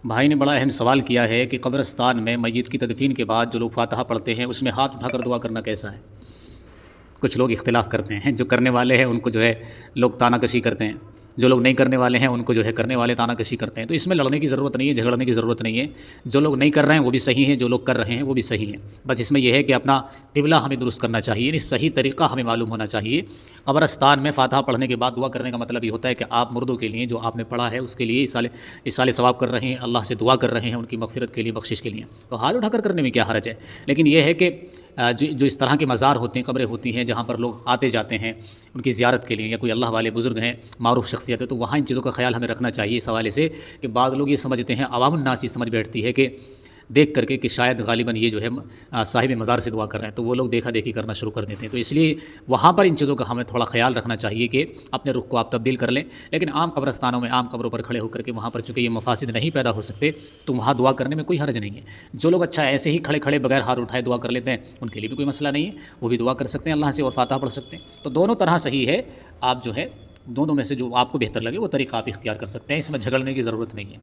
بھائی نے بڑا اہم سوال کیا ہے کہ قبرستان میں میت کی تدفین کے بعد جو لوگ فاتحہ پڑھتے ہیں اس میں ہاتھ اٹھا کر دعا کرنا کیسا ہے؟ کچھ لوگ اختلاف کرتے ہیں، جو کرنے والے ہیں ان کو جو ہے لوگ تانہ کشی کرتے ہیں، جو لوگ نہیں کرنے والے ہیں ان کو جو ہے کرنے والے تانہ کشی کرتے ہیں۔ تو اس میں لڑنے کی ضرورت نہیں ہے، جھگڑنے کی ضرورت نہیں ہے۔ جو لوگ نہیں کر رہے ہیں وہ بھی صحیح ہیں، جو لوگ کر رہے ہیں وہ بھی صحیح ہیں۔ بس اس میں یہ ہے کہ اپنا قبلہ ہمیں درست کرنا چاہیے، یعنی صحیح طریقہ ہمیں معلوم ہونا چاہیے۔ قبرستان میں فاتحہ پڑھنے کے بعد دعا کرنے کا مطلب یہ ہوتا ہے کہ آپ مردوں کے لیے جو آپ نے پڑھا ہے اس کے لیے اصالِ ثواب کر رہے ہیں، اللہ سے دعا کر رہے ہیں ان کی مغفرت کے لیے، بخشش کے لیے۔ تو ہاتھ اٹھا کر کرنے میں کیا حرج ہے؟ لیکن یہ ہے کہ جو اس طرح کے مزار ہوتے ہیں، قبریں ہوتی ہیں جہاں پر لوگ آتے جاتے ہیں ان کی زیارت کے لیے، یا کوئی اللہ والے بزرگ ہیں، معروف شخصیت ہے، تو وہاں ان چیزوں کا خیال ہمیں رکھنا چاہیے اس حوالے سے کہ بعض لوگ یہ سمجھتے ہیں، عوام الناس یہ سمجھ بیٹھتی ہے کہ دیکھ کر کے کہ شاید غالباً یہ جو ہے صاحب مزار سے دعا کر رہے ہیں، تو وہ لوگ دیکھا دیکھی کرنا شروع کر دیتے ہیں۔ تو اس لیے وہاں پر ان چیزوں کا ہمیں تھوڑا خیال رکھنا چاہیے کہ اپنے رخ کو آپ تبدیل کر لیں۔ لیکن عام قبرستانوں میں، عام قبروں پر کھڑے ہو کر کے وہاں پر چونکہ یہ مفاسد نہیں پیدا ہو سکتے، تو وہاں دعا کرنے میں کوئی حرج نہیں ہے۔ جو لوگ اچھا ایسے ہی کھڑے کھڑے بغیر ہاتھ اٹھائے دعا کر لیتے ہیں ان کے لیے بھی کوئی مسئلہ نہیں ہے، وہ بھی دعا کر سکتے ہیں اللہ سے اور فاتحہ پڑھ سکتے ہیں۔ تو دونوں طرح صحیح ہے، آپ جو ہے دونوں میں سے جو آپ کو بہتر لگے وہ طریقہ آپ اختیار کر سکتے ہیں، اس میں جھگڑنے کی ضرورت نہیں ہے۔